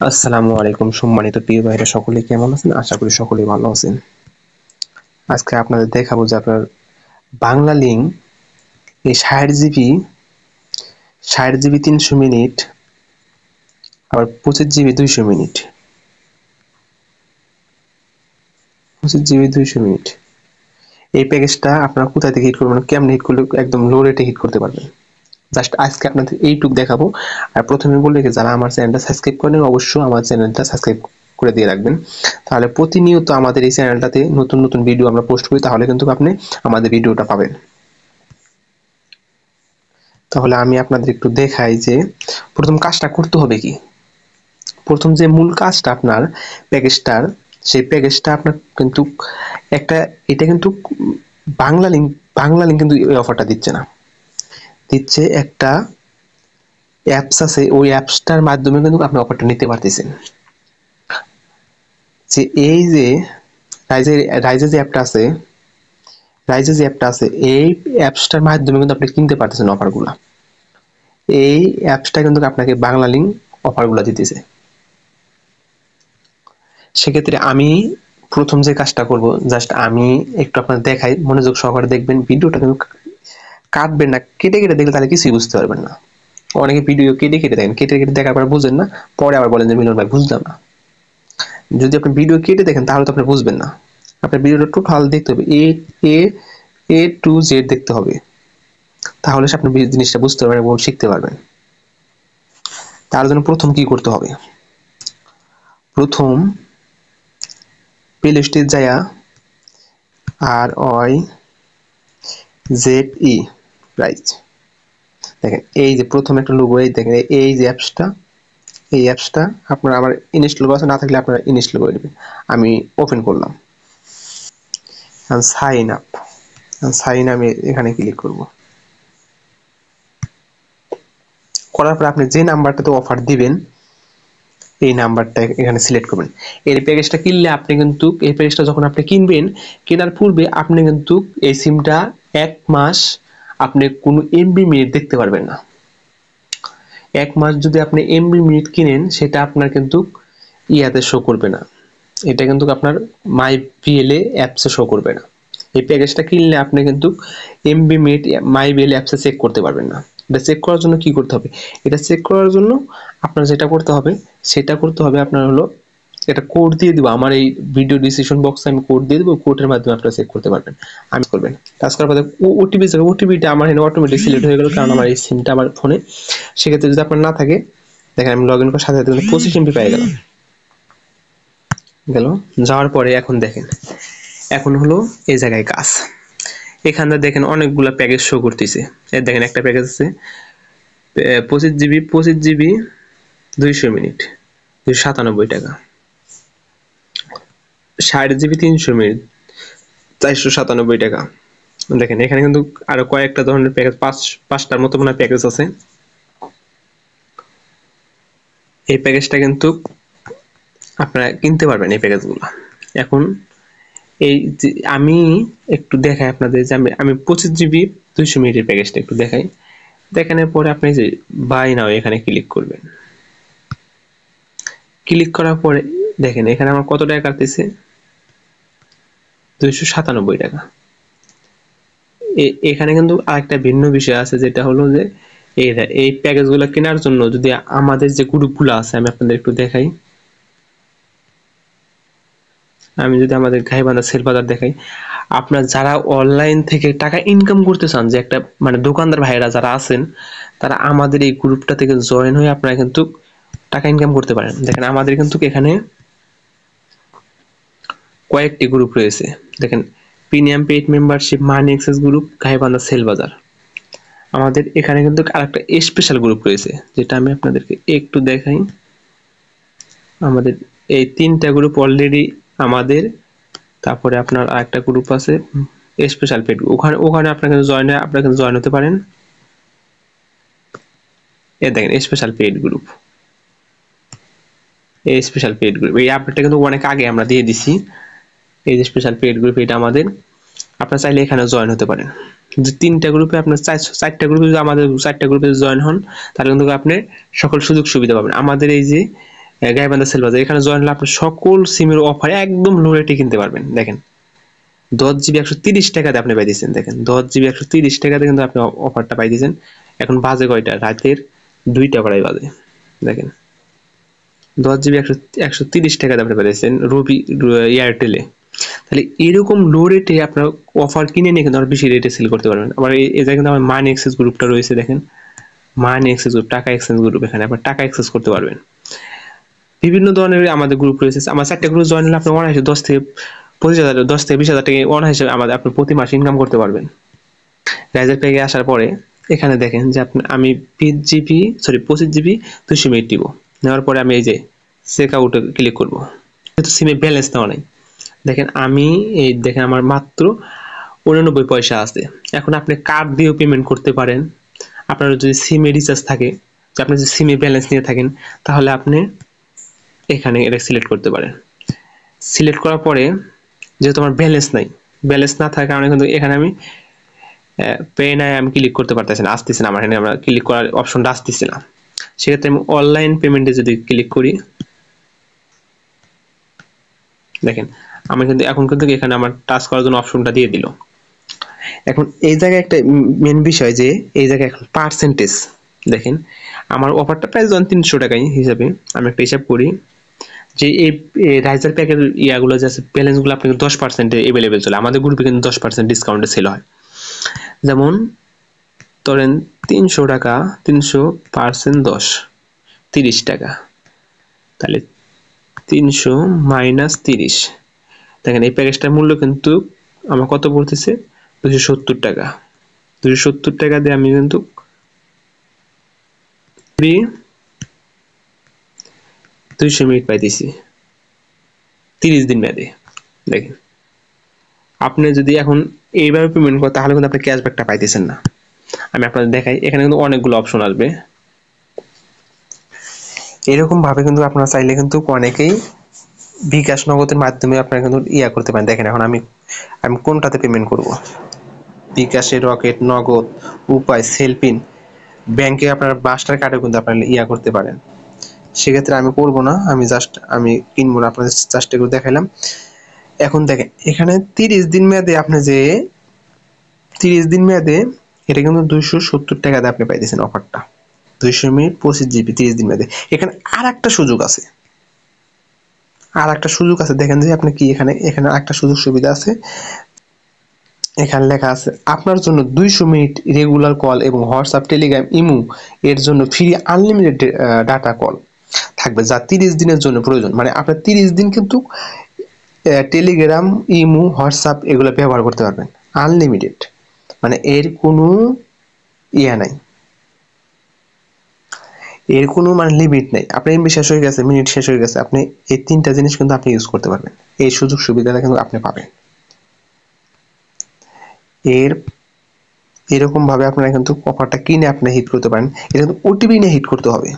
আসসালামু আলাইকুম সম্মানিত প্রিয় ভাইরা সকলে কেমন আছেন? আশা করি সকলেই ভালো আছেন। আজকে আপনাদের দেখাবো যে আপনার বাংলা লিঙ্ক এই ৬০ জিবি ৩০০ মিনিট আবার ২৫ জিবি ২০০ মিনিট ২৫ জিবি ২০০ মিনিট এই প্যাকেজটা আপনারা কোথা থেকে হিট করবেন, কেমনে হিট করলে একদম লো রেটে হিট করতে পারবেন। জাস্ট আজকে আপনাদের এইটুক দেখাবো। আর প্রথমে বলে রেখে যারা আমার চ্যানেলটা সাবস্ক্রাইব করেন অবশ্যই আমার চ্যানেলটা সাবস্ক্রাইব করে দিয়ে রাখবেন। তাহলে প্রতিনিয়ত আমাদের এই চ্যানেলটাতে নতুন নতুন ভিডিও আমরা পোস্ট করি, তাহলে কিন্তু আপনি আমাদের ভিডিওটা পাবেন। তাহলে আমি আপনাদের একটু দেখাই যে প্রথম কাজটা করতে হবে কি। প্রথম যে মূল কাজটা আপনার প্যাকেজটার, সেই প্যাকেজটা আপনার কিন্তু এটা কিন্তু বাংলা লিঙ্ক কিন্তু এই অফারটা দিচ্ছে না, দিচ্ছে একটা অ্যাপস আছে। ওই অ্যাপসটার মাধ্যমে কিন্তু আপনি অফারটা নিতে পারতেছেন। যে এই যে রাইজে যে অ্যাপটা আছে, এই অ্যাপসটার মাধ্যমে কিন্তু আপনি কিনতে পারতেছেন অফারগুলা। এই অ্যাপসটা কিন্তু আপনাকে বাংলা লিঙ্ক অফারগুলা দিতেছে। সেক্ষেত্রে আমি প্রথম যে কাজটা করব, জাস্ট আমি একটু আপনাদের দেখাই, মনোযোগ সহকারে দেখবেন। ভিডিওটা কিন্তু কাটবেন না, কেটে কেটে দেখলে তাহলে কিছুই বুঝতে পারবেন না। অনেকে ভিডিও কেটে কেটে দেখেন, কেটে কেটে দেখার পর বুঝেন না, পরে আবার বলেন যে মিলন ভাই বুঝলাম না। যদি আপনি ভিডিও কেটে দেখেন তাহলে তো আপনি বুঝবেন না। আপনার ভিডিওটা টোটাল দেখতে হবে, এ টু জেড দেখতে হবে, তাহলে আপনি জিনিসটা বুঝতে পারবেন এবং শিখতে পারবেন। তার জন্য প্রথম কি করতে হবে, প্রথম প্লে স্টোরে যায়া ROYZE প্রাইস দেখেন, এই যে প্রথম একটা লোগো, এই দেখেন এই যে অ্যাপসটা, এই অ্যাপসটা আপনার আমার ইনস্টল করা না থাকলে আপনারা ইনস্টল করে নেবেন। আমি ওপেন করলাম, সাইন আমি এখানে ক্লিক করব। করার পর আপনি যে নাম্বারটাতে অফার দিবেন এই নাম্বারটা এখানে সিলেক্ট করবেন। এই প্যাকেজটা কিনলে আপনি কিন্তু, এই প্যাকেজটা যখন আপনি কিনবেন, কেনার পূর্বে আপনি কিন্তু এই সিমটা 1 মাস আপনি কোনো এমবি মিনিট দেখতে পারবেন না। 1 মাস যদি আপনি এমবি মিনিট কিনেন, সেটা আপনার কিন্তু ইয়াতে শো করবে না, এটা কিন্তু আপনার মাই ভিএলএ অ্যাপসে শো করবে না। এই প্যাকেজটা কিনলে আপনি কিন্তু এমবি মিনিট মাই ভিএলএ অ্যাপসে চেক করতে পারবেন না। এটা চেক করার জন্য কি করতে হবে, এটা চেক করার জন্য আপনার যেটা করতে হবে সেটা করতে হবে, আপনার হলো এটা কোড দিয়ে দিব, আমার এই ভিডিও ডিসক্রিপশন বক্সে আমি কোড দিয়ে দেবো, কোডের মাধ্যমে আপনারা চেক করতে পারবেন। আমি করবেন কাজ করার পরে ওটিপি যাবে, ওটিপিটা আমার এখানে অটোমেটিক সিলেক্ট হয়ে গেল, কারণ আমার এই সিমটা আমার ফোনে। সেক্ষেত্রে যদি আপনার না থাকে, দেখেন আমি লগ ইন করার সাথে সাথে 25 এমবি পেয়ে গেলাম। যাওয়ার পরে এখন দেখেন, এখন হলো এই জায়গায় কাজ। এখানে দেখেন অনেকগুলা প্যাকেজ শো করতেছে। দেখেন একটা প্যাকেজ আছে 25 জিবি 200 মিনিট 297 টাকা, 60 জিবি 300 মিনিট 497 টাকা। দেখেন এখানে কিন্তু আরো কয়েকটা ধরনের প্যাকেজ, পাঁচটার মতো মনে হয় প্যাকেজ আছে। এই প্যাকেজটা কিন্তু আপনারা কিনতে পারবেন এই প্যাকেজগুলো। এখন এই যে আমি একটু দেখাই আপনাদের যে আমি 25 জিবি 200 মিনিটের প্যাকেজটা একটু দেখাই। দেখানোর পরে আপনি যে বাই নাও এখানে ক্লিক করবেন। ক্লিক করার পরে দেখেন এখানে আমার কত টাকা কাটতেছে, 297 টাকা। এখানে কিন্তু আরেকটা ভিন্ন বিষয় আছে, যেটা হলো যে এই প্যাকেজগুলো কেনার জন্য যদি আমাদের যে গ্রুপগুলো আছে, আমি আপনাদের একটু দেখাই। আমি যদি আমাদের গাইবান্ধা সেল বাজার দেখাই, আপনার যারা অনলাইন থেকে টাকা ইনকাম করতে চান, যে একটা মানে দোকানদার ভাইরা যারা আছেন, তারা আমাদের এই গ্রুপটা থেকে জয়েন হয়ে আপনারা কিন্তু টাকা ইনকাম করতে পারেন। দেখেন আমাদের কিন্তু এখানে কয়েকটি গ্রুপ রয়েছে। দেখেন প্রিমিয়াম পেইড মেম্বারশিপ, মানি এক্সেস গ্রুপ, গাইবান্ধা সেল বাজার। আমাদের এখানে কিন্তু আরেকটা স্পেশাল গ্রুপ রয়েছে, যেটা আমি আপনাদেরকে একটু দেখাই। আমাদের এই 3টা গ্রুপ অলরেডি আমাদের, তারপরে আপনার আরেকটা গ্রুপ আছে স্পেশাল পেড, ওখানে আপনাকে জয়েন হতে পারেন। এই দেখেন স্পেশাল পেড গ্রুপ, এই স্পেশাল পেড গ্রুপ, এই আপডেটটা কিন্তু অনেক আগে আমরা দিয়ে দিছি। এই যে স্পেশাল পেড গ্রুপ, এটা আমাদের, আপনারা চাইলে এখানে জয়েন হতে পারেন। যে 3টা গ্রুপে আপনার 4টা গ্রুপে যদি আমাদের 4টা গ্রুপে জয়েন হন, তাহলে কিন্তু আপনি সকল সুযোগ সুবিধা পাবেন। আমাদের এই যে গাইবান্ধা সেল বাজার, এখানে জয়েন হলে আপনি সকল সিমের অফার একদম লো রেটে কিনতে পারবেন। দেখেন 10 GB 130 টাকাতে আপনি পাই দিচ্ছেন। দেখেন 10 GB 130 টাকাতে কিন্তু আপনি অফারটা পাই দিচ্ছেন। এখন বাজে কয়টা? রাতের 2টা প্রায় বাজে। দেখেন 10 GB 130 টাকাতে আপনি পাইছেন রবি এয়ারটেলে। তাহলে এরকম লো রেটে আপনার অফার কিনে নিয়ে কিন্তু আরো বেশি রেটে সেল করতে পারবেন। আবার এই জায়গায় কিন্তু আমার মানি এক্সেস গ্রুপটা রয়েছে। দেখেন মানি এক্সেস গ্রুপ, টাকা এক্সচেঞ্জ গ্রুপ, এখানে আপনার টাকা এক্সেস করতে পারবেন। বিভিন্ন ধরনের আমাদের গ্রুপ রয়েছে। আমার 4টা গ্রুপ জয়েন হলে আপনি অনায়াসে 10 থেকে 20,000 টাকা অনায়াসে আমাদের আপনি প্রতি মাসে ইনকাম করতে পারবেন। রাইজার প্যাকে আসার পরে এখানে দেখেন যে আমি 25GB 200 মিনিট দিব। নেওয়ার পরে আমি এই যে চেক আউটে ক্লিক করব। যেহেতু সিমে ব্যালেন্স নেওয়া নাই, দেখেন আমি এই দেখেন আমার মাত্র 89 পয়সা আছে। এখন আপনি কার্ড দিয়েও পেমেন্ট করতে পারেন। আপনার যদি সিমে রিচার্জ থাকে, যে আপনি যদি সিমে ব্যালেন্স নিয়ে থাকেন, তাহলে আপনি এখানে এটা সিলেক্ট করতে পারেন। সিলেক্ট করার পরে যেহেতু আমার ব্যালেন্স নাই, ব্যালেন্স না থাকার কারণে কিন্তু এখানে আমি পে নাই আমি ক্লিক করতে পারতেছি না, আসতেছে না আমার এখানে, আমরা ক্লিক করার অপশনটা আসতেছে না। সেক্ষেত্রে আমি অনলাইন পেমেন্টে যদি ক্লিক করি, দেখেন আমি কিন্তু এখন কিন্তু এখানে আমার টাচ করার জন্য অপশনটা দিয়ে দিল। এখন এই জায়গায় একটা মেন বিষয় যে এই জায়গায় এখন পার্সেন্টেজ দেখেন আমার অফারটা প্রাইস 300 টাকাই হিসাবে আমি একটা হিসাব করি যে এই রাইজার প্যাকের ইয়াগুলো যে আছে ব্যালেন্সগুলো আপনি 10% अवेलेबल চলে। আমাদের গ্রুপে কিন্তু 10% ডিসকাউন্টে সেল হয়। যেমন ধরেন 300 টাকা, 300% 10 30 টাকা, তাহলে 300 মাইনাস 30। দেখেন এই প্যাকেজটার মূল্য কিন্তু আমার কত পড়তেছে? 270 টাকা। 270 টাকা দিয়ে আমি কিন্তু 200 মিনিট পাইতেছি 30 দিন মেয়াদে। দেখেন আপনি যদি এখন এইভাবে পেমেন্ট করেন তাহলে কিন্তু আপনি ক্যাশব্যাকটা পাইতেছেন না। আমি আপনাদের দেখাই, এখানে কিন্তু অনেকগুলো অপশন আসবে। এরকম ভাবে কিন্তু আপনারা চাইলে কিন্তু অনেকেই বিকাশ নগদের মাধ্যমে আপনারা কিন্তু করতে পারেন। দেখেন এখন আমি কোনটাতে পেমেন্ট করব? বিকাশে, রকেট, নগদ, উপায়, সেলপিন, ব্যাংকে আপনার মাস্টার কার্ডে কিন্তু আপনারা করতে পারেন। সেক্ষেত্রে আমি করব না, আমি কিনবো না, আপনাদের জাস্ট একটু দেখাইলাম। এখন দেখেন এখানে 30 দিন মেয়াদে আপনি যে 30 দিন মেয়াদে এটা কিন্তু 270 টাকাতে আপনি পাইতেছেন অফারটা। 200 মিনিট 25 GB 30 দিন মেয়াদে। এখানে আর একটা সুযোগ আছে, দেখেন যে আপনি কি এখানে একটা সুযোগ সুবিধা আছে। এখানে লেখা আছে আপনার জন্য 200 মিনিট রেগুলার কল এবং হোয়াটসঅ্যাপ, টেলিগ্রাম, ইমো এর জন্য ফ্রি আনলিমিটেড ডাটা কল থাকবে, যা 30 দিনের জন্য প্রয়োজন। মানে আপনার 30 দিন কিন্তু টেলিগ্রাম, ইমো, হোয়াটসঅ্যাপ এগুলো ব্যবহার করতে পারবেন আনলিমিটেড। মানে এর কোনো নাই, এর কোনো মানে লিমিট নেই। আপনার এমবি শেষ হয়ে গেছে, মিনিট শেষ হয়ে গেছে, আপনি এই 3টা জিনিস কিন্তু আপনি ইউজ করতে পারবেন। এই সুযোগ সুবিধাটা কিন্তু আপনি পাবেন। এরকম ভাবে আপনারা কিন্তু অফারটা কিনে আপনি হিট করতে পারেন। এটা কিন্তু ওটিপি নিয়ে হিট করতে হবে।